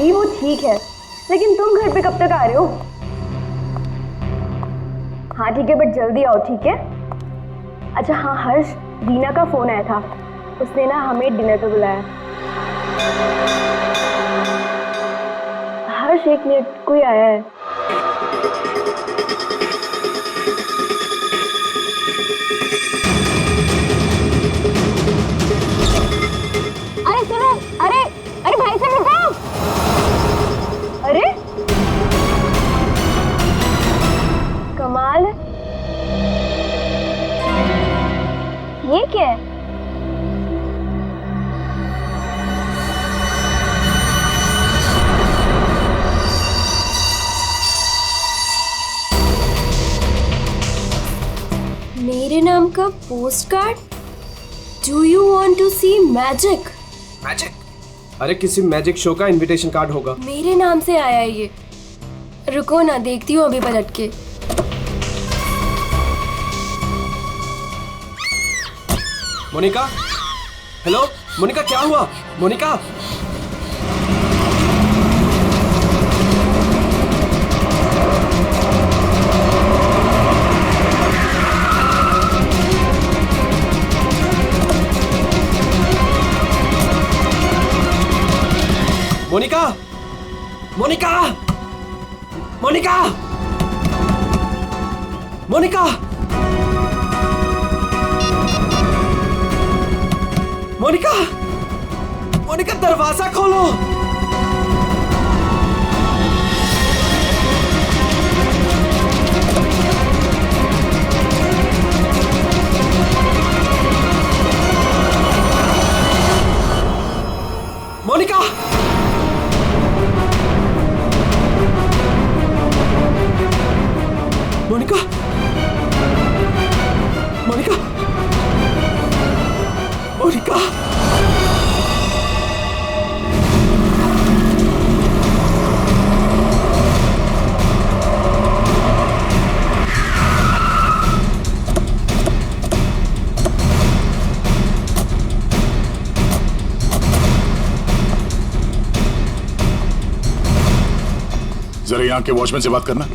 आऊंगी वो ठीक है, लेकिन तुम घर पे कब तक आ रहे हो? हाँ ठीक है, बट जल्दी आओ, ठीक है? अच्छा हाँ हर्ष, दीना का फोन आया था, उसने ना हमें डिनर पे बुलाया। हर्ष एक मिनट, कोई आया है। अरे सुनो, अरे अरे भाई साहब रुको। अरे कमाल है, ये क्या है? मेरे नाम का post card? Do you want to see magic? Magic? अरे किसी मैजिक शो का इनविटेशन कार्ड होगा। मेरे नाम से आया है ये। रुको ना, देखती हूँ अभी पलट के। मोनिका, हेलो मोनिका, क्या हुआ? मोनिका, मोनिका, मोनिका, मोनिका, मोनिका, मोनिका, मोनिका, दरवाजा खोलो। मोनिका, मोनिका, मोनिका, मोनिका, जरा यहाँ के वॉचमैन से बात करना।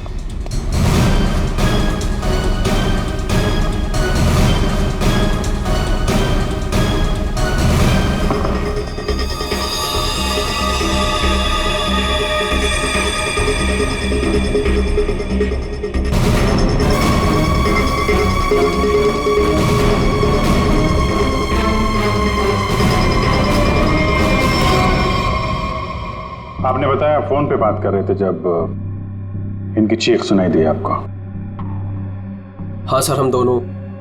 आपने बताया फोन पे बात कर रहे थे जब इनकी चीख सुनाई दी आपको। हाँ सर, हम दोनों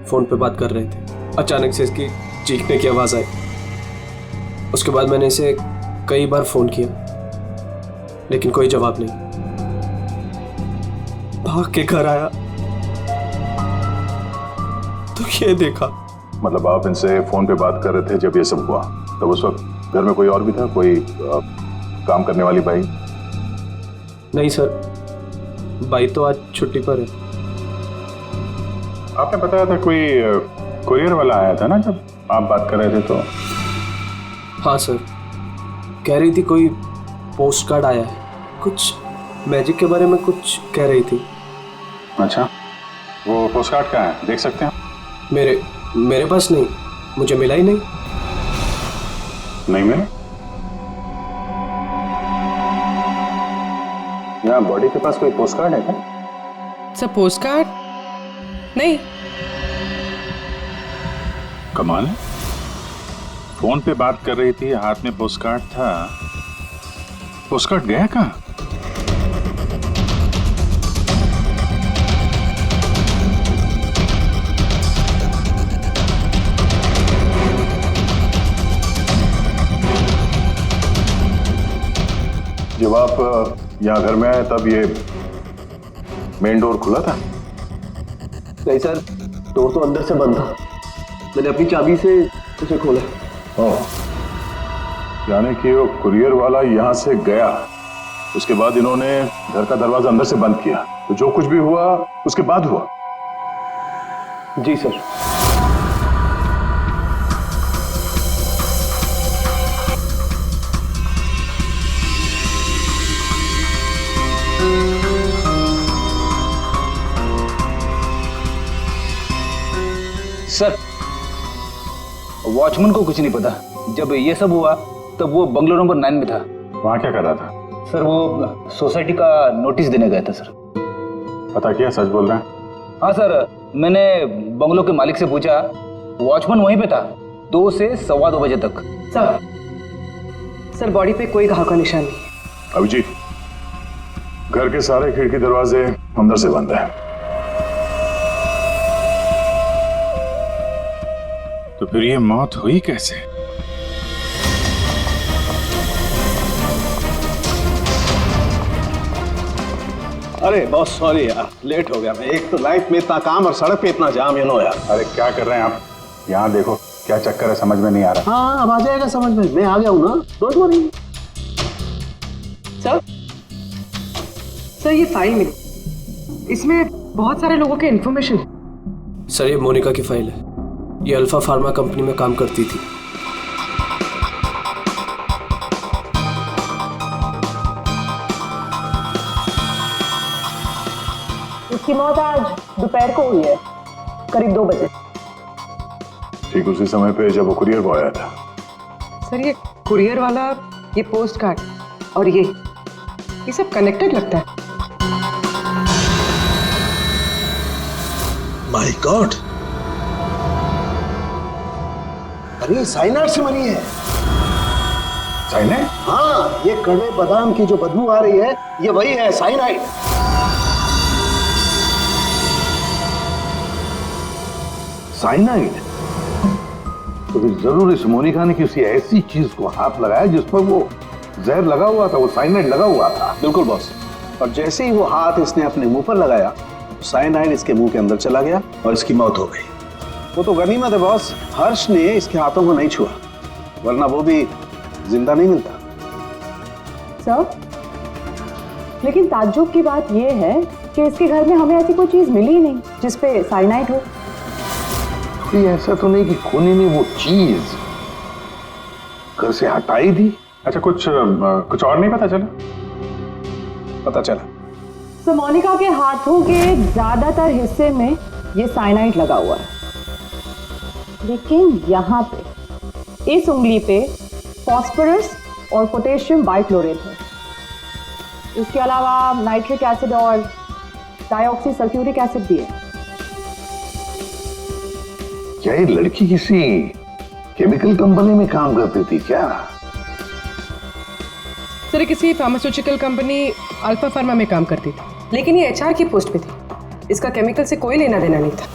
फोन पे बात कर रहे थे। अचानक से इसकी चीखने की आवाज आई। उसके बाद मैंने इसे कई बार फोन किया, लेकिन कोई जवाब नहीं। भाग के घर आया तो ये देखा। मतलब आप इनसे फोन पे बात कर रहे थे जब ये सब हुआ, तब उस वक्त घर में कोई और भी था? कोई काम करने वाली बाई? नहीं सर, बाई तो आज छुट्टी पर है। आपने बताया था कोई कुरियर वाला आया था ना जब आप बात कर रहे थे तो? हाँ सर, कह रही थी कोई पोस्ट कार्ड आया है, कुछ मैजिक के बारे में कुछ कह रही थी। अच्छा, वो पोस्ट कार्ड कहाँ है, देख सकते हैं? मेरे पास नहीं, मुझे मिला ही नहीं। नहीं मिला? यहाँ बॉडी के पास कोई पोस्ट कार्ड है क्या? सर पोस्ट कार्ड नहीं। कमाल है, फोन पे बात कर रही थी, हाथ में पोस्ट कार्ड था। पोस्ट कार्ड गया कहाँ? जब आप यहाँ घर में आए तब ये मेन डोर खुला था? नहीं सर, डोर तो अंदर से बंद था। मैंने अपनी चाबी से उसे खोला। ओह, यानी कि वो कुरियर वाला यहाँ से गया, उसके बाद इन्होंने घर का दरवाजा अंदर से बंद किया, तो जो कुछ भी हुआ उसके बाद हुआ? जी सर। सर, वॉचमैन को कुछ नहीं पता। जब ये सब हुआ तब वो बंगलो नंबर 9 में था। वहाँ क्या कर रहा था? सर वो सोसाइटी का नोटिस देने गया था सर। पता किया, सच बोल रहे हैं? हाँ सर, मैंने बंगलो के मालिक से पूछा, वॉचमैन वहीं पे था 2 से 2:15 बजे तक। सर बॉडी पे कोई घाव का निशान नहीं है। अभिजीत, घर के सारे खिड़की दरवाजे अंदर से बंद है। तो फिर ये मौत हुई कैसे? अरे बहुत सॉरी यार, लेट हो गया मैं। एक तो लाइफ में इतना काम और सड़क पे इतना जाम, यार। अरे क्या कर रहे हैं आप? यहाँ देखो क्या चक्कर है, समझ में नहीं आ रहा। हाँ, अब आ जाएगा समझ में, मैं आ गया हूँ ना, डोंट वरी। सर ये फाइल मिली, इसमें बहुत सारे लोगों के इन्फॉर्मेशन। सर ये मोनिका की फाइल है। ये अल्फा फार्मा कंपनी में काम करती थी। उसकी मौत आज दोपहर को हुई है, करीब 2 बजे। ठीक उसी समय पे जब वो कुरियर बॉय आया था। सर ये कुरियर वाला, ये पोस्ट कार्ड और ये सब कनेक्टेड लगता है। माय गॉड, अरे साइनाइड से मरी है। साइनाइड? हाँ, ये कड़वे बादाम की जो बदबू आ रही है, ये वही है, साइनाइड। साइनाइड? तो फिर जरूर इस मोनिका ने किसी ऐसी चीज को हाथ लगाया जिस पर वो जहर लगा हुआ था, वो साइनाइड लगा हुआ था। बिल्कुल बॉस। और जैसे ही वो हाथ इसने अपने मुंह पर लगाया, साइनाइड इसके मुंह के अंदर चला गया और इसकी मौत हो गई। वो तो गनीमत है बॉस, हर्ष ने इसके हाथों को नहीं छुआ, वरना वो भी जिंदा नहीं मिलता। सर, लेकिन ताज्जुब की बात यह है कि इसके घर में हमें ऐसी कोई चीज मिली ही नहीं जिसपे साइनाइड हो। कोई ऐसा तो नहीं कि खूनी ने वो चीज घर से हटाई थी? अच्छा, कुछ और नहीं पता चला? पता चला तो मोनिका के हाथों के ज्यादातर हिस्से में ये साइनाइड लगा हुआ है, लेकिन यहाँ पे इस उंगली पे फास्फोरस और पोटेशियम बाइक्लोरेट है। इसके अलावा नाइट्रिक एसिड और डाइऑक्सी सल्फ्यूरिक एसिड भी है। क्या ये लड़की किसी केमिकल कंपनी में काम करती थी क्या? सर किसी फार्मास्यूटिकल कंपनी अल्फा फार्मा में काम करती थी, लेकिन ये एचआर की पोस्ट पे थी। इसका केमिकल से कोई लेना देना नहीं था।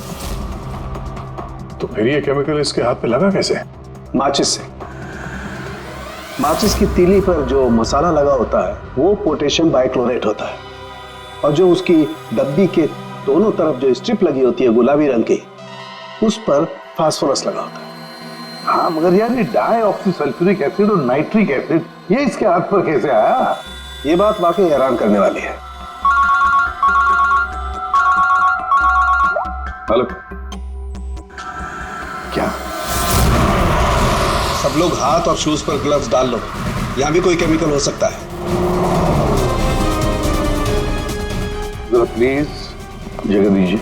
तो फिर ये केमिकल इसके हाथ पे लगा कैसे? माचिस से। माचिस की तीली पर जो मसाला लगा होता है वो पोटेशियम बाइक्लोरेट होता है, और जो उसकी डब्बी के दोनों तरफ जो स्ट्रिप लगी होती है गुलाबी रंग की, उस पर फास्फोरस लगा होता है। हाँ, मगर यार ये डाइऑक्सी सल्फ्यूरिक एसिड और नाइट्रिक एसिड ये इसके हाथ पर कैसे आया? ये बात वाकई हैरान करने वाली है। हेलो, क्या? सब लोग हाथ और शूज पर ग्लव्स डाल लो, यहां भी कोई केमिकल हो सकता है। जरा प्लीज जगह दीजिए।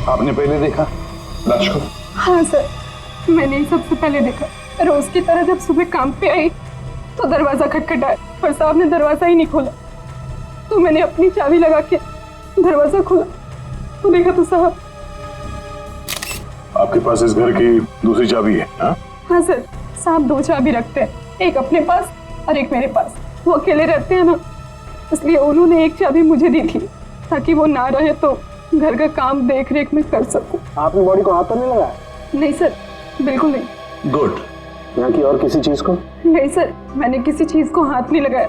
आपने पहले देखा लाश को? हाँ सर, मैंने ही सबसे पहले देखा। रोज की तरह जब सुबह काम पे आई तो दरवाजा खटखटाया, पर साहब ने दरवाजा ही नहीं खोला। तो मैंने अपनी चाबी लगा के दरवाजा खोला तो देखा तो साहब। आपके पास इस घर की दूसरी चाबी है? हाँ सर, साहब 2 चाबी रखते हैं, एक अपने पास और एक मेरे पास। वो अकेले रहते हैं ना, इसलिए उन्होंने एक चाबी मुझे दी थी ताकि वो ना रहे तो घर का काम देख रेख में कर सकूं। आपने बॉडी को हाथ तो नहीं लगाया? नहीं सर, बिल्कुल नहीं। गुड। यहाँ की और किसी चीज को? नहीं सर, मैंने किसी चीज को हाथ नहीं लगाया।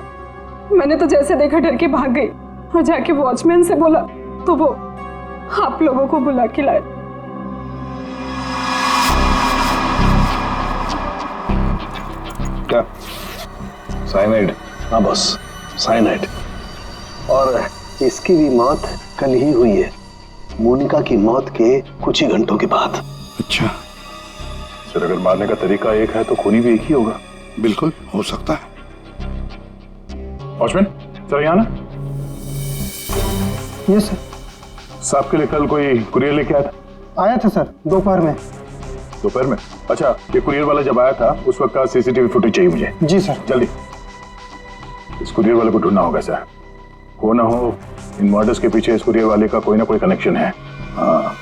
मैंने तो जैसे देखा डर के भाग गई और जाके वॉचमैन से बोला तो वो आप लोगों को बुला के लाए। क्या साइनाइड। हाँ बॉस, साइनाइड। और इसकी भी मौत कल ही हुई है, मोनिका की मौत के कुछ ही घंटों के बाद। अच्छा सर, अगर मारने का तरीका एक है तो खूनी भी एक ही होगा। बिल्कुल हो सकता है। वॉचमैन सर, यहाँ ना। Yes sir. साहब के लिए कल कोई कुरियर लेके आया था? आया था सर, दोपहर में। दोपहर में? अच्छा, ये कुरियर वाला जब आया था उस वक्त का सीसीटीवी फुटेज चाहिए मुझे। जी सर। जल्दी। इस कुरियर वाले को ढूंढना होगा सर। हो ना हो इन मर्डर्स के पीछे इस कुरियर वाले का कोई ना कोई कनेक्शन है। हाँ।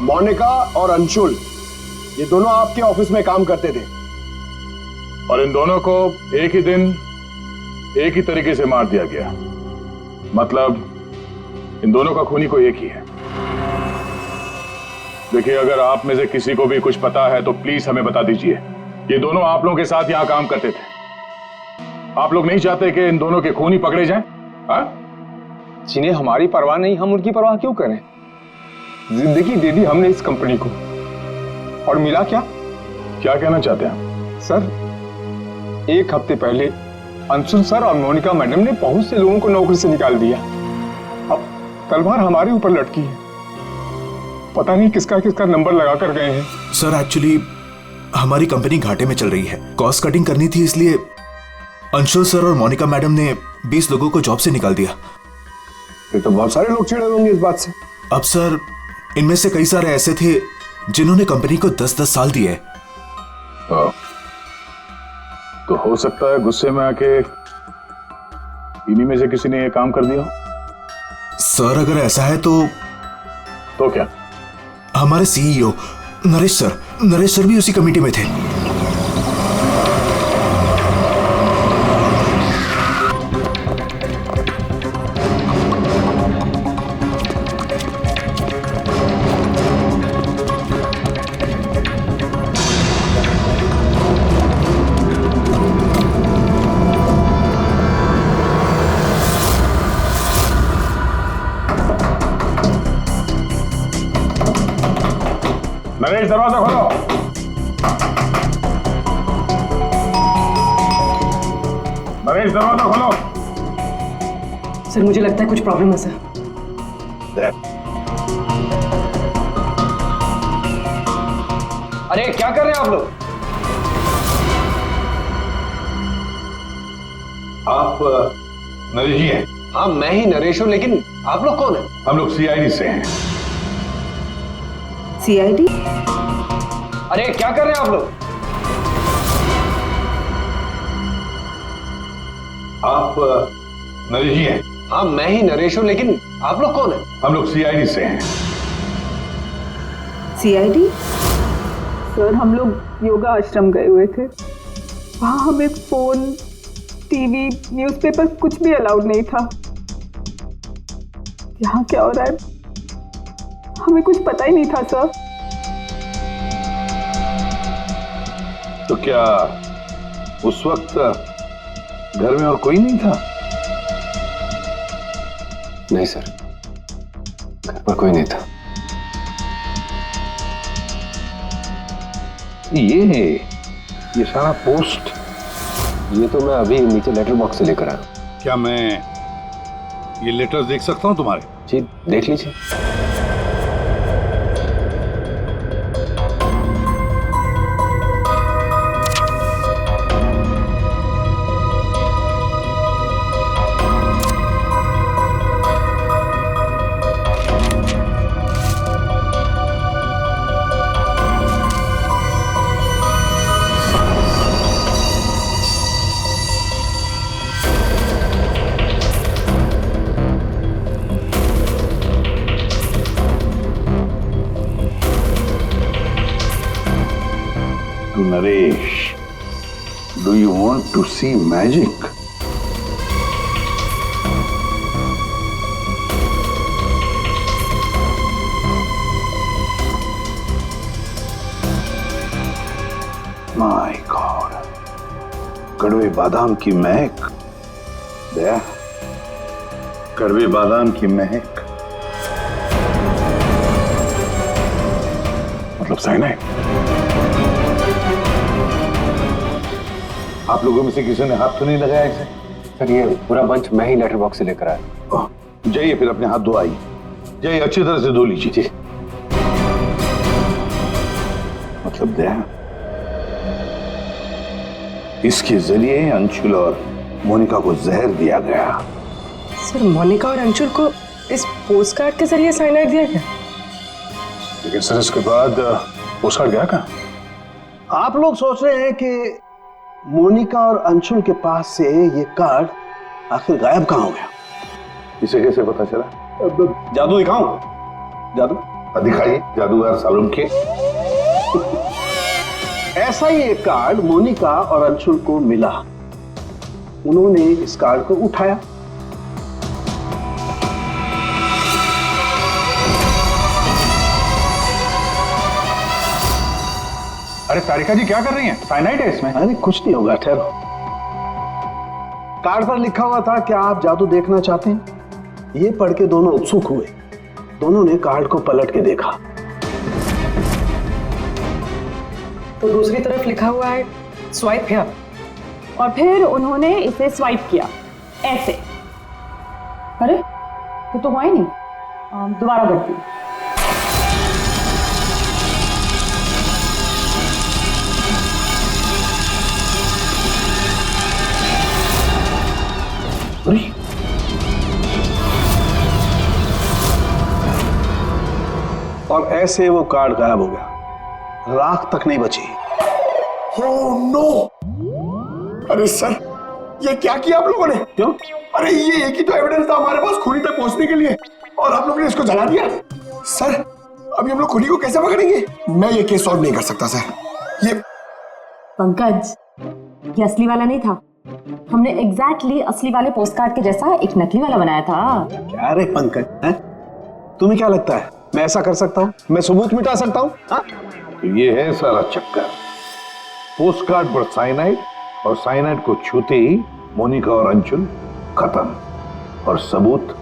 मोनिका और अंशुल, ये दोनों आपके ऑफिस में काम करते थे और इन दोनों को एक ही दिन एक ही तरीके से मार दिया गया। मतलब इन दोनों का खूनी कोई एक ही है। देखिए, अगर आप में से किसी को भी कुछ पता है तो प्लीज हमें बता दीजिए। ये दोनों आप लोगों के साथ यहां काम करते थे। आप लोग नहीं चाहते कि इन दोनों के खूनी पकड़े जाएं? जिन्हें हमारी परवाह नहीं, हम उनकी परवाह क्यों करें? जिंदगी दे दी हमने इस कंपनी को, और मिला क्या? क्या कहना चाहते हैं सर, एक हफ्ते पहले अंशुल सर और मोनिका मैडम ने बहुत से लोगों को नौकरी से निकाल दिया। अब तलवार हमारे ऊपर लटकी है। पता नहीं किसका किसका नंबर लगा कर गए हैं। सर एक्चुअली हमारी कंपनी घाटे में चल रही है, कॉस्ट कटिंग करनी थी, इसलिए अंशुल सर और मोनिका मैडम ने 20 लोगों को जॉब से निकाल दिया। फिर तो बहुत सारे लोग चिढ़े होंगे इस बात से। अब सर, इनमें से कई सारे ऐसे थे जिन्होंने कंपनी को 10-10 साल दिए। तो हो सकता है गुस्से में आके इन्हीं में से किसी ने ये काम कर दिया। सर अगर ऐसा है तो क्या? हमारे सीईओ नरेश सर भी उसी कमेटी में थे। नरेश, दरवाजा खोलो। नरेश, दरवाजा खोलो। सर मुझे लगता है कुछ प्रॉब्लम है सर। अरे क्या कर रहे हैं आप लोग? आप नरेश जी हैं? हाँ, मैं ही नरेश हूं, लेकिन आप लोग कौन हैं? हम लोग सीआईडी से हैं। सीआईडी? अरे क्या कर रहे हैं आप लोग? आप नरेश जी हैं? हाँ, मैं ही नरेश हूं, लेकिन आप लोग कौन हैं? हम लोग सीआईडी से हैं। सीआईडी? सर, हम लोग योगा आश्रम गए हुए थे। वहाँ हमें फोन, टीवी, न्यूज़पेपर कुछ भी अलाउड नहीं था। यहाँ क्या हो रहा है हमें कुछ पता ही नहीं था सर। तो क्या उस वक्त घर में और कोई नहीं था? नहीं सर, घर पर कोई नहीं था। ये सारा पोस्ट, ये तो मैं अभी नीचे लेटर बॉक्स से लेकर आया। क्या मैं ये लेटर देख सकता हूं तुम्हारे? जी, देख लीजिए। To Naresh, do you want to see magic? My God, कड़वे बादाम की महक। दया, कड़वे बादाम की महक मतलब साइनाइड। आप लोगों में से किसी ने हाथ तो नहीं लगाया इसे? सर ये पूरा बंच मैं ही लेटर बॉक्स से लेकर आया। जाइए फिर अपने हाथ धोआइए, जाइए अच्छी तरह से धो लीजिए। मतलब दया, इसके जरिए अंशुल और मोनिका को जहर दिया गया। सर मोनिका और अंशुल को इस पोस्टकार्ड के जरिए साइनाइड दिया गया? लेकिन सर इसके बाद पोस्टकार्ड गया कहाँ? आप लोग सोच रहे हैं कि मोनिका और अंशुल के पास से ये कार्ड आखिर गायब कहाँ हो गया? इसे कैसे पता चला? जादू दिखाऊं? जादू दिखाइए जादूगर सालुम के। ऐसा ही एक कार्ड मोनिका और अंशुल को मिला। उन्होंने इस कार्ड को उठाया, अरे तारिका जी क्या कर रही हैं? साइनाइड है इसमें। अरे कुछ नहीं होगा, ठहरो। कार्ड पर लिखा हुआ था, क्या आप जादू देखना चाहते हैं? ये पढ़ के दोनों उत्सुक हुए। दोनों ने कार्ड को पलट के देखा तो दूसरी तरफ लिखा हुआ है स्वाइप हियर। और फिर उन्होंने इसे स्वाइप किया ऐसे। अरे ये तो हुआ ही नहीं। दोबारा करती हूँ। और ऐसे वो कार्ड गायब हो गया, राख तक नहीं बची। Oh no! अरे सर, ये क्या किया आप लोगों ने? क्यों? अरे ये एक ही तो एविडेंस था हमारे पास खूनी तक पहुंचने के लिए, और आप लोगों ने इसको जला दिया। सर, अभी हम लोग खूनी को कैसे पकड़ेंगे? मैं ये केस सॉल्व नहीं कर सकता सर। ये पंकज, ये असली वाला नहीं था। हमने एग्जैक्टली असली वाले पोस्टकार्ड के जैसा एक नकली वाला बनाया था। क्या रे पंकज, हैं? तुम्हें क्या लगता है मैं ऐसा कर सकता हूँ? मैं सबूत मिटा सकता हूँ? तो ये है सारा चक्कर। पोस्टकार्ड पर साइनाइड, और साइनाइड को छूते ही मोनिका और अंशुल खत्म, और सबूत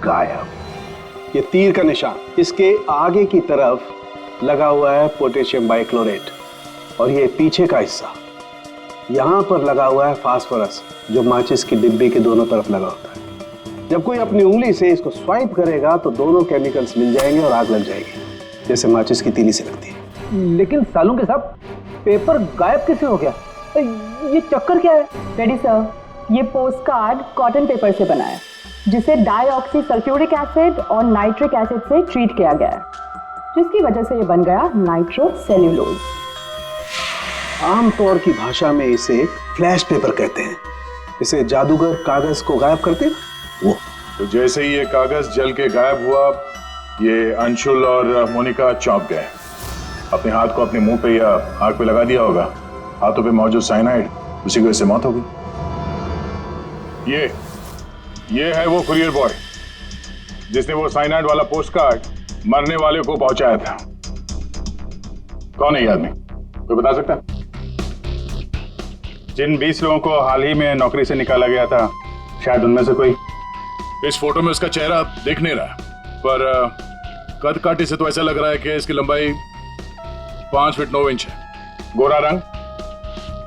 गायब। ये तीर का निशान, इसके आगे की तरफ लगा हुआ है पोटेशियम बाइक्लोरेट, और ये पीछे का हिस्सा यहाँ पर लगा हुआ है फास्फोरस, जो माचिस की डिब्बे के दोनों तरफ लगा होता है। जब कोई अपनी उंगली से इसको स्वाइप करेगा तो दोनों केमिकल्स मिल जाएंगे और आग लग जाएगी, जैसे माचिस की तीली से लगती है। लेकिन सालों के साथ पेपर गायब कैसे हो गया? ये चक्कर क्या है? रेडी सर, ये पोस्टकार्ड कॉटन पेपर से बना है, जिसे डाईऑक्सी सल्फ्यूरिक एसिड और नाइट्रिक एसिड से ट्रीट किया गया है, जिसकी वजह से ये बन गया नाइट्रोसेल्यूलोज। आमतौर की भाषा में इसे फ्लैश पेपर कहते हैं। इसे जादूगर कागज को गायब करते हैं वो। तो जैसे ही ये कागज जल के गायब हुआ, ये अंशुल और मोनिका चौंक गए। अपने हाथ को अपने मुंह पे या आंख पे लगा दिया होगा। हाथों पे मौजूद साइनाइड, उसी की वजह से मौत हो गई। ये है वो कुरियर बॉय जिसने वो साइनाइड वाला पोस्टकार्ड मरने वाले को पहुंचाया था। कौन है ये आदमी? कोई बता सकता है? जिन 20 लोगों को हाल ही में नौकरी से निकाला गया था, शायद उनमें से कोई। इस फोटो में उसका चेहरा दिख नहीं रहा, पर कद काठी से तो ऐसा लग रहा है कि इसकी लंबाई 5 फीट 9 इंच है। गोरा रंग,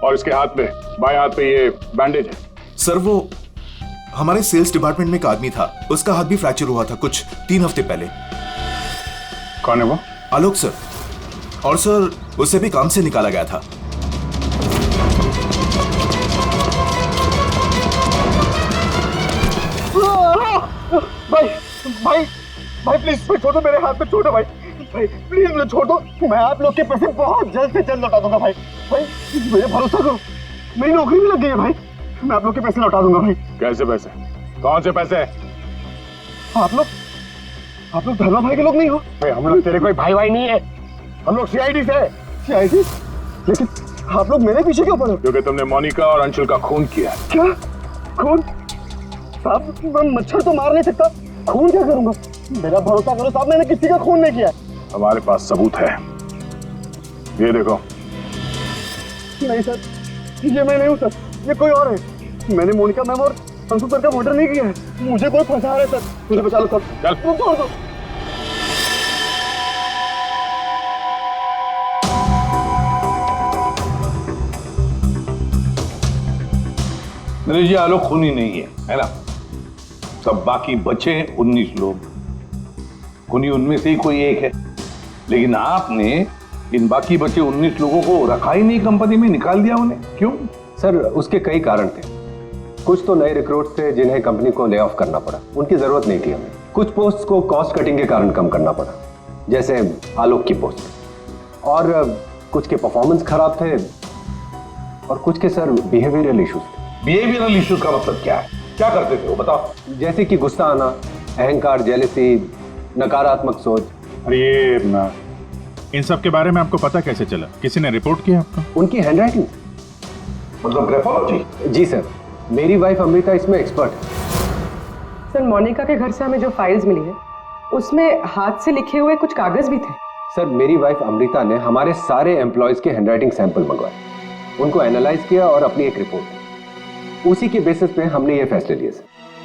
और इसके हाथ पे, बाएं हाथ पे ये बैंडेज है। सर वो हमारे सेल्स डिपार्टमेंट में एक आदमी था, उसका हाथ भी फ्रैक्चर हुआ था कुछ 3 हफ्ते पहले। कौन है वो? आलोक सर। और सर उसे भी काम से निकाला गया था। भाई प्लीज छोड़ो, मेरे हाथ में छोड़ो भाई प्लीज मुझे छोड़ो। मैं आप लोग के पैसे बहुत जल्द से जल्द लौटा दूंगा भाई मुझे भरोसा करो, मेरी नौकरी भी लग गई है भाई, मैं आप लोग के पैसे लौटा दूंगा भाई। कैसे पैसे? कौन से पैसे? आप लोग धर्मा भाई के लोग नहीं हो? भाई हम लोग तेरे कोई भाई नहीं है, हम लोग सीआईडी से। सीआईडी? लेकिन आप लोग मेरे पीछे क्यों पड़े? क्योंकि तुमने मोनिका और अंशुल का खून किया है। क्या खून? साहब मैं मच्छर तो मार नहीं सकता, खून क्या करूंगा? मेरा भरोसा करो साहब, मैंने किसी का खून नहीं किया। हमारे पास सबूत है, ये देखो। नहीं सर, ये मैं नहीं हूँ सर, ये कोई और है। मैंने मोनिका मैम और अंशु सर का मर्डर नहीं किया है। मुझे कोई फंसा रहा है सर, मुझे बचा लो सर। चल छोड़ दो। मेरे जी आलोक खूनी नहीं है ना? सब बाकी बचे 19 लोग, खूनी उनमें से ही कोई एक है। लेकिन आपने इन बाकी बचे 19 लोगों को रखा ही नहीं कंपनी में, निकाल दिया उन्हें, क्यों? सर उसके कई कारण थे। कुछ तो नए रिक्रूट्स थे जिन्हें कंपनी को ले ऑफ करना पड़ा, उनकी जरूरत नहीं थी हमें। कुछ पोस्ट को कॉस्ट कटिंग के कारण कम करना पड़ा, जैसे आलोक की पोस्ट। और कुछ के परफॉर्मेंस खराब थे और कुछ के सर बिहेवियरल इश्यूज थे। बिहेवियरल इश्यूज का मतलब क्या है? क्या करते थे वो बताओ? जैसे कि गुस्सा आना, अहंकार, जेलसी, नकारात्मक सोच। अरे ये इन सब के बारे में आपको पता कैसे चला? किसी ने रिपोर्ट किया आपको? उनकी हैंडराइटिंग। मतलब ग्राफोलॉजी? जी सर, मेरी वाइफ अमृता इसमें एक्सपर्ट है। सर मोनिका के घर से हमें जो फाइल्स मिली है उसमें हाथ से लिखे हुए कुछ कागज भी थे। सर मेरी वाइफ अमृता ने हमारे सारे एम्प्लॉयज के हैंडराइटिंग सैंपल मंगवाए, उनको एनालाइज किया और अपनी एक रिपोर्ट दी। उसी के बेसिस पे हमने ये फैसले लिए सर।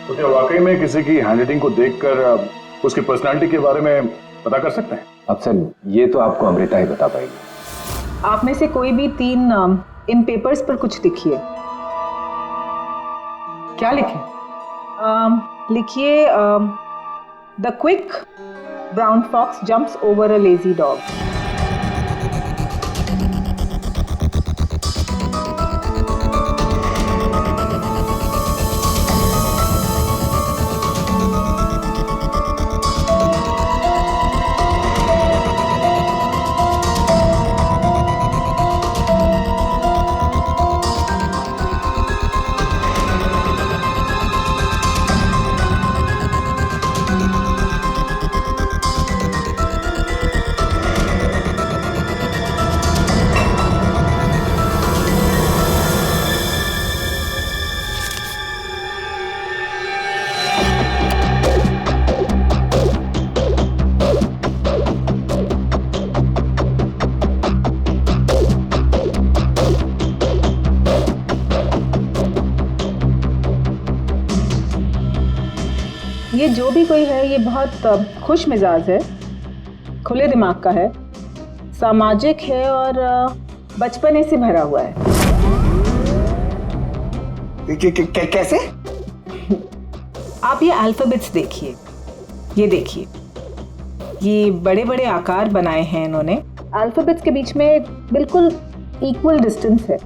तो क्या वाकई में किसी की हैंडराइटिंग को देखकर उसकी पर्सनालिटी के बारे में पता कर सकते हैं? अब सर ये तो आपको अमृता ही बता पाएगी। आप में से कोई भी 3 इन पेपर्स पर कुछ लिखिए। क्या लिखे? लिखिए the quick brown fox jumps over a lazy dog. ये जो भी कोई है ये बहुत खुश मिजाज है, खुले दिमाग का है, सामाजिक है और बचपने से भरा हुआ है। कैसे? आप ये अल्फाबेट्स देखिए, ये देखिए, ये बड़े बड़े आकार बनाए हैं इन्होंने। अल्फाबेट्स के बीच में बिल्कुल इक्वल डिस्टेंस है।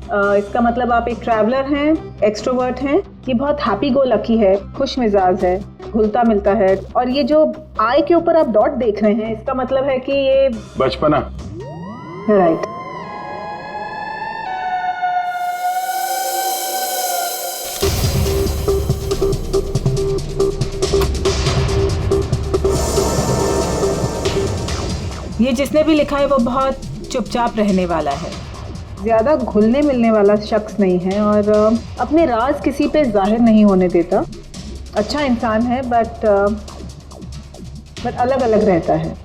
इसका मतलब आप एक ट्रैवलर हैं, एक्सट्रोवर्ट हैं। ये बहुत हैप्पी गो लकी है, खुश मिजाज है, घुलता मिलता है। और ये जो आई के ऊपर आप डॉट देख रहे हैं इसका मतलब है कि ये बचपना। राइट। ये जिसने भी लिखा है वो बहुत चुपचाप रहने वाला है, ज़्यादा घुलने मिलने वाला शख्स नहीं है और अपने राज किसी पे जाहिर नहीं होने देता। अच्छा इंसान है बट अलग अलग रहता है।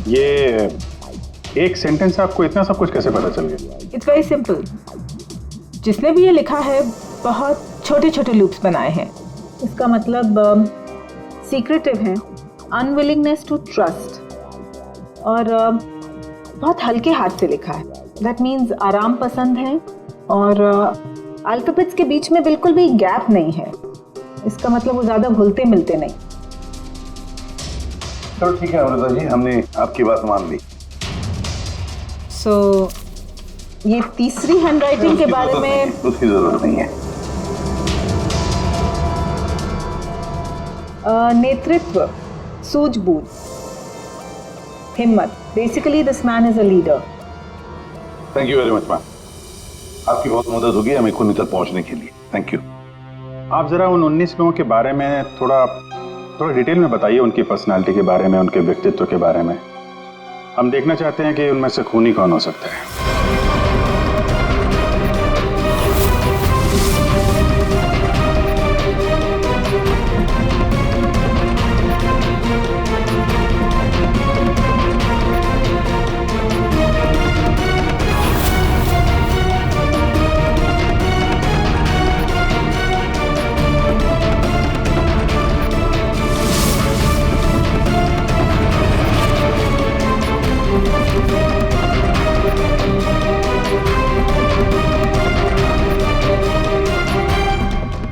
ये एक सेंटेंस से आपको इतना सब कुछ कैसे पता चल गया? It's very simple. जिसने भी ये लिखा है बहुत छोटे छोटे लूप्स बनाए हैं। इसका मतलब सीक्रेटिव है, अनविलिंगनेस टू ट्रस्ट, और बहुत हल्के हाथ से लिखा है। दैट मीन्स आराम पसंद है और अल्फाबेट्स के बीच में बिल्कुल भी गैप नहीं है। इसका मतलब वो ज़्यादा घुलते मिलते नहीं। चलो ठीक है अमृता जी, हमने आपकी बात मान ली। सो ये तीसरी हैंडराइटिंग के बारे में उसकी जरूरत नहीं है। नेतृत्व, सूझबूझ, हिम्मत। Basically this man is a leader. Thank you very much ma'am, आपकी बहुत मदद होगी हमें खूनी तक पहुंचने के लिए। Thank you. आप जरा उन 19 लोगों के बारे में थोड़ा डिटेल में बताइए, उनकी पर्सनालिटी के बारे में, उनके व्यक्तित्व के बारे में। हम देखना चाहते हैं कि उनमें से खूनी कौन हो सकता है।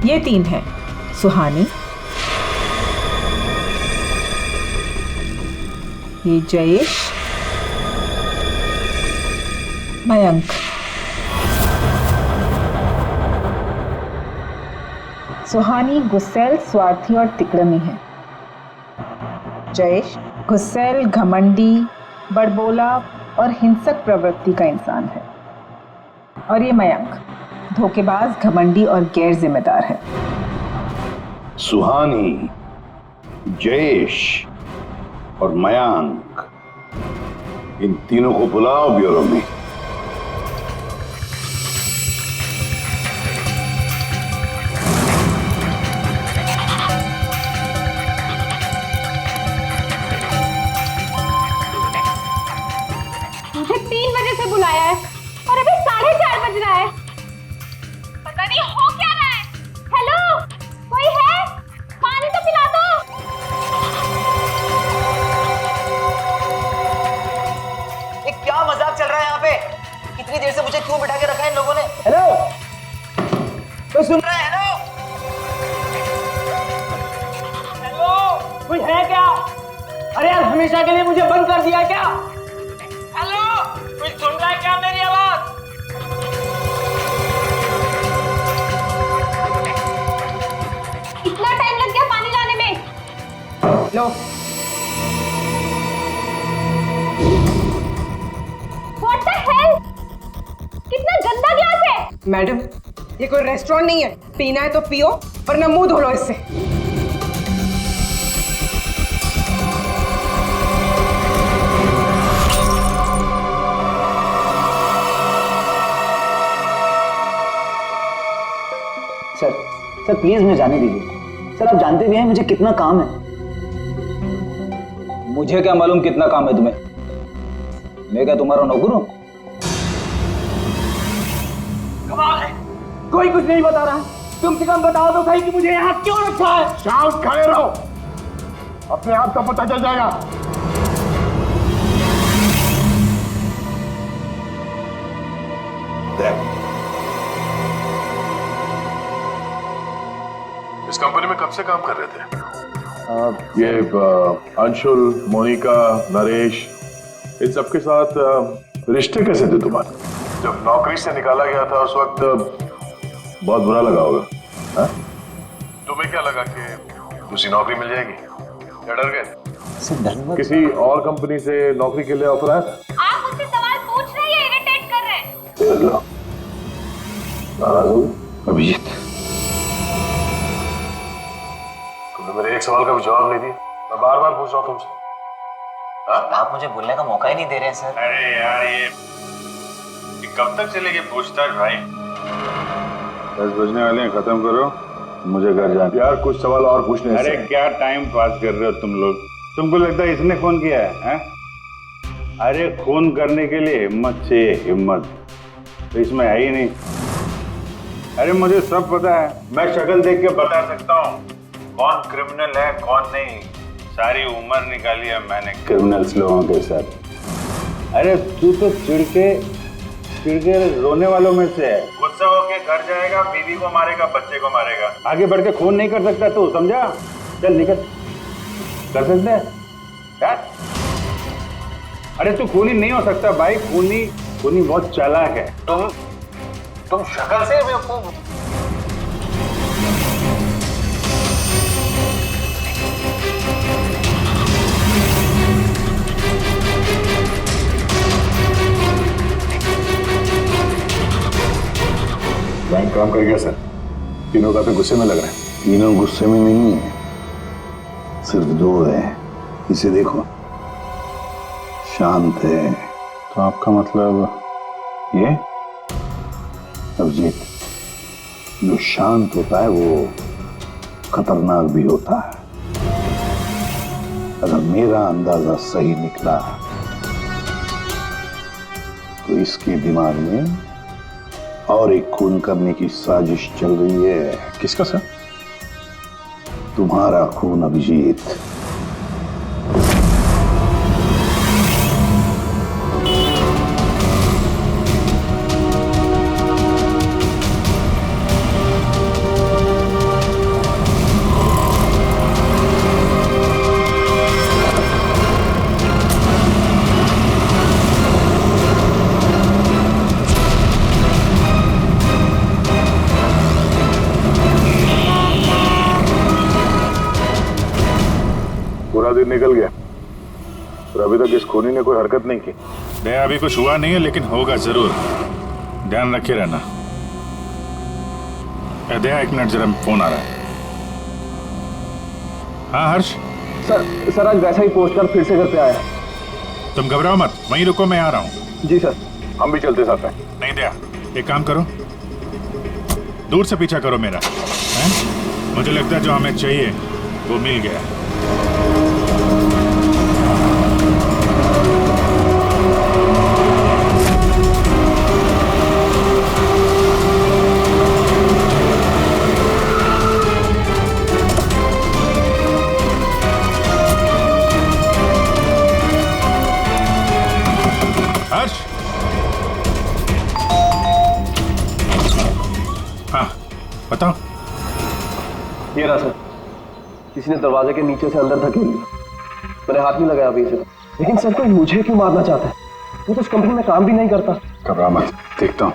ये 3 हैं, सुहानी, ये जयेश, मयंक। सुहानी गुस्सैल, स्वार्थी और तिकड़मी है। जयेश गुस्सैल, घमंडी, बड़बोला और हिंसक प्रवृत्ति का इंसान है। और ये मयंक धोखेबाज, घमंडी और गैर जिम्मेदार है। सुहानी, जयेश और मयांक, इन तीनों को बुलाओ ब्यूरो में। मुझे 3 बजे से बुलाया है और अभी 4:30 बज रहा है। पता नहीं हो क्या रहा है। हेलो, कोई है? पानी तो पिला दो। ये क्या मजाक चल रहा है यहाँ पे? कितनी देर से मुझे क्यों बिठा के रखा है इन लोगों ने? हेलो, कोई सुन रहा है? हेलो, हेलो, कोई है क्या? अरे यार, हमेशा के लिए मुझे बंद कर दिया क्या? हेलो, कोई सुन रहा है क्या मेरी आवाज? इतना टाइम लग गया पानी लाने में। लो, What the hell? कितना गंदा ग्लास है। मैडम, ये कोई रेस्टोरेंट नहीं है। पीना है तो पियो, वरना मुंह धो लो इससे। सर प्लीज मुझे जाने दीजिए। सर, आप जानते भी हैं मुझे कितना काम है। मुझे क्या मालूम कितना काम है तुम्हें? मैं क्या तुम्हारा नौकर हूं? कमाल है, कोई कुछ नहीं बता रहा। कम से कम बताओ तो सही कि मुझे यहाँ क्यों रखा है। शांत खड़े रहो, अपने आप का पता चल जाएगा। इस कंपनी में कब से काम कर रहे थे? ये अंशुल, मोनिका, नरेश, इन सबके साथ रिश्ते कैसे थे तुम्हारे? जब नौकरी से निकाला गया था उस वक्त बहुत बुरा लगा होगा, हाँ? तुम्हें क्या लगा कि दूसरी नौकरी मिल जाएगी या डर गए? किसी और कंपनी से नौकरी के लिए ऑफर आया था? आप मुझसे सवाल पूछ रहे हैं, इरिटेट कर रहे हैं। नाराज हो अभिजीत? मेरे एक सवाल का भी जवाब नहीं दिया। मैं बार बार पूछ रहा हूँ तुमसे। आप मुझे बोलने का मौका ही नहीं दे रहे हैं सर। अरे यार, ये कब तक चलेगी पूछताछ भाई? 10 बजने वाले हैं, खत्म करो, मुझे घर जाना। यार कुछ सवाल और पूछने। अरे क्या टाइम पास कर रहे हो तुम लोग? तुमको लगता है इसने खून किया है? अरे खून करने के लिए हिम्मत चाहिए, हिम्मत तो इसमें है ही नहीं। अरे मुझे सब पता है, मैं शक्ल देख के बता सकता हूँ कौन क्रिमिनल है कौन नहीं। सारी उम्र निकाली है मैंने क्रिमिनल्स लोगों के साथ। अरे तू तो चिढ़ के रोने वालों में से है। गुस्सा होके घर जाएगा, बीवी को मारेगा, बच्चे को मारेगा, आगे बढ़ के खून नहीं कर सकता तू, समझा? चल निकल, कर सकता है यार? अरे तू खूनी नहीं हो सकता भाई, खूनी बहुत चालाक है। तुम शक्ल से बेवकूफ। बैंक काम कर गया सर। तीनों का तो गुस्से में लग रहा है। तीनों गुस्से में नहीं है, सिर्फ 2 है। इसे देखो, शांत है, तो आपका मतलब ये? अभिजीत, जो शांत होता है वो खतरनाक भी होता है। अगर मेरा अंदाजा सही निकला तो इसके दिमाग में और एक खून करने की साजिश चल रही है। किसका सर? तुम्हारा खून अभिजीत। पूरा दिन निकल गया और अभी तक इस खूनी ने कोई हरकत नहीं की। दया अभी कुछ हुआ नहीं है, लेकिन होगा जरूर, ध्यान रखे रहना। दया एक मिनट, जरा फोन आ रहा है। हाँ हर्ष। सर आज वैसा ही पोस्टकार्ड फिर से घर पे आया। तुम घबराओ मत, वहीं रुको, मैं आ रहा हूँ। जी सर। हम भी चलते साथ हैं। नहीं दया, एक काम करो, दूर से पीछा करो मेरा, है? मुझे लगता है जो हमें चाहिए वो मिल गया। हर्ष। हाँ बताओ। ये रहा सर, किसी ने दरवाजे के नीचे से अंदर धकेल लिया। मैंने हाथ नहीं लगाया अभी से, लेकिन सर कोई मुझे क्यों मारना चाहता है? वो तो उस कंपनी में काम भी नहीं करता। घबरा मत, देखता हूँ।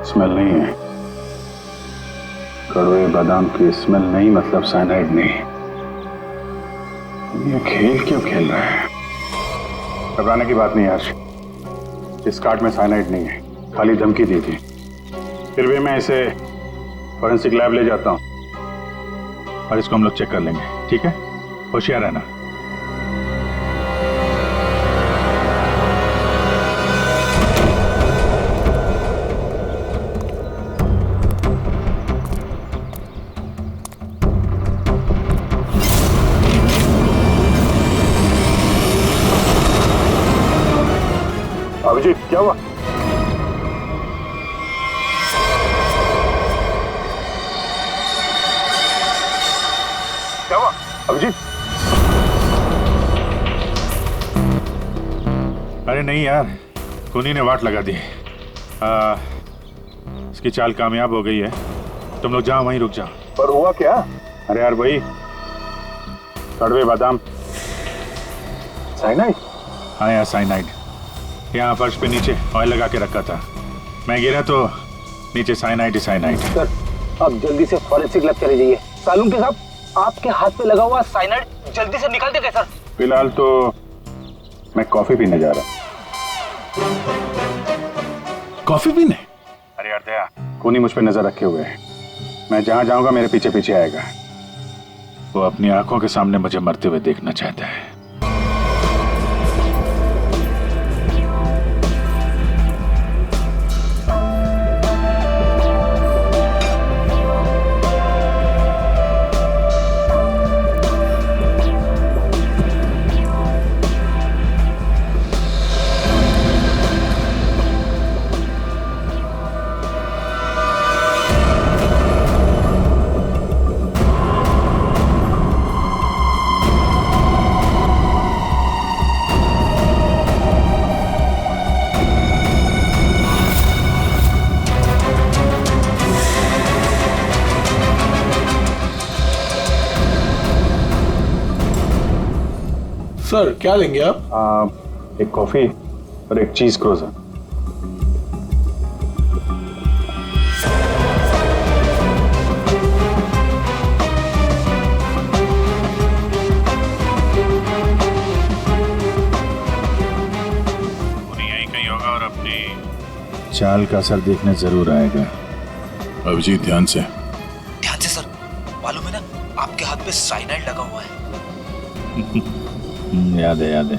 स्मेल नहीं है, कड़वे बादाम की स्मेल नहीं, मतलब साइनाइड नहीं। ये खेल क्यों खेल रहा है? घबराने की बात नहीं है हर्ष, इस कार्ड में साइनाइड नहीं है, खाली धमकी दी थी। फिर भी मैं इसे फॉरेंसिक लैब ले जाता हूँ और इसको हम लोग चेक कर लेंगे, ठीक है? होशियार रहना। अभिजीत क्या हुआ? क्या हुआ अभिजीत? अरे नहीं यार, खूनी ने वाट लगा दी। इसकी चाल कामयाब हो गई है। तुम लोग जाओ, वहीं रुक जाओ। पर हुआ क्या? अरे यार वही कड़वे बादाम, साइनाइड। हाँ यार साइनाइड, यहाँ फर्श पे नीचे ऑयल लगा के रखा था, मैं गिरा तो नीचे साइनाइड ही साइनाइड। सर आप जल्दी से फॉरेंसिक लैब चले जाइए। सालून के साहब, आपके हाथ पे लगा हुआ साइनाइड जल्दी से निकाल देंगे सर। फिलहाल तो मैं कॉफी पीने जा रहा। कॉफी पीने? अरे यार दया, खूनी मुझ पे नजर रखे हुए है, मैं जहां जाऊंगा मेरे पीछे पीछे आएगा। वो अपनी आंखों के सामने मुझे मरते हुए देखना चाहता है। सर क्या लेंगे आप? एक कॉफी और एक चीज क्रोजर। चाल का असर देखने जरूर आएगा। अभिजीत ध्यान से। ध्यान से सर, मालूम है ना आपके हाथ पे साइनाइड लगा हुआ है। याद है, याद है।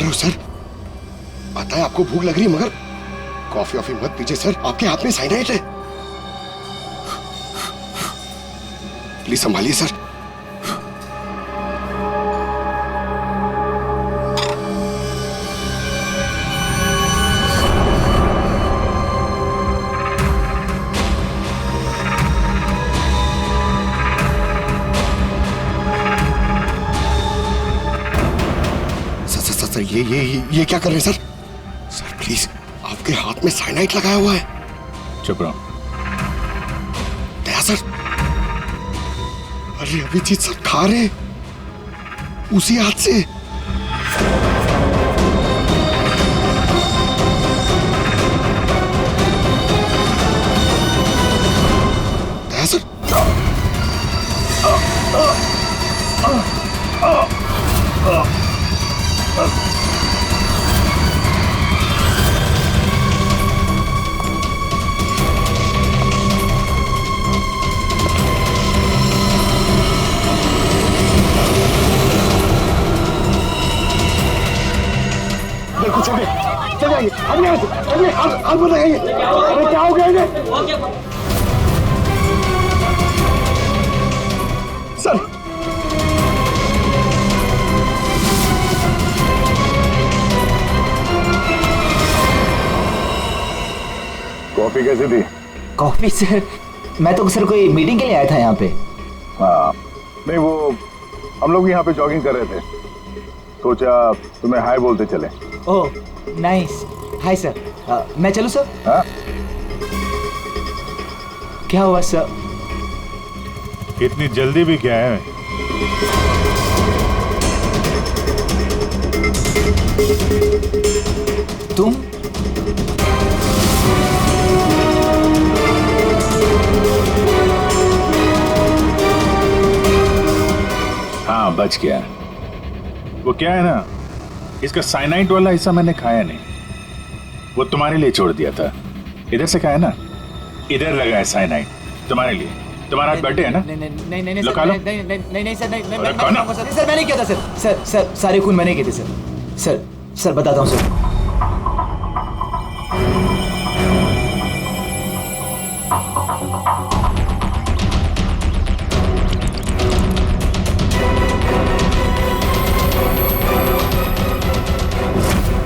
सर पता है आपको भूख लग रही है, मगर कॉफी वॉफी मत पीजिए सर, आपके हाथ में साइनाइड है। प्लीज संभालिए सर। ये क्या कर रहे हैं सर? सर प्लीज, आपके हाथ में साइनाइड लगाया हुआ है। चुप रहो। दया सर, अरे अभिजीत सर खा रहे उसी हाथ से। दया सर, चल जाइए, हाथ मत लगाइए। अरे क्या हो गया इन्हें? सर कॉफी कैसी थी? कॉफी सर, मैं तो सर कोई मीटिंग के लिए आया था यहाँ पे। हाँ नहीं, वो हम लोग यहाँ पे जॉगिंग कर रहे थे, सोचा तुम्हें हाय बोलते चले। Oh nice, hi sir. मैं चलूं सर? हाँ? क्या हुआ सर? इतनी जल्दी भी क्या है? तुम? हाँ बच गया। वो क्या है ना, इसका साइनाइड वाला हिस्सा मैंने खाया नहीं, वो तुम्हारे लिए छोड़ दिया था। इधर से खाया ना, इधर लगा है साइनाइड तुम्हारे लिए। तुम्हारा आज बर्थडे है ना? नहीं नहीं नहीं लो खा लो। नहीं सर, नहीं अरे खाना। सर मैंने किया था सर, सारे खून मैंने किए थे सर बताता हूँ सर।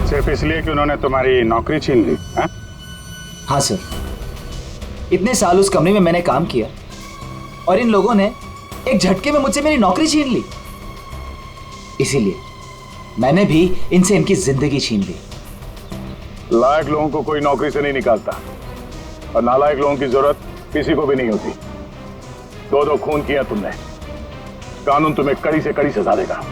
सिर्फ इसलिए कि उन्होंने तुम्हारी नौकरी छीन ली? हाँ सर, इतने साल उस कंपनी में मैंने काम किया और इन लोगों ने एक झटके में मुझसे मेरी नौकरी छीन ली। इसीलिए मैंने भी इनसे इनकी जिंदगी छीन ली। लायक लोगों को कोई नौकरी से नहीं निकालता, और नालायक लोगों की जरूरत किसी को भी नहीं होती। दो खून किया तुमने, कानून तुम्हें कड़ी से कड़ी सजा देगा।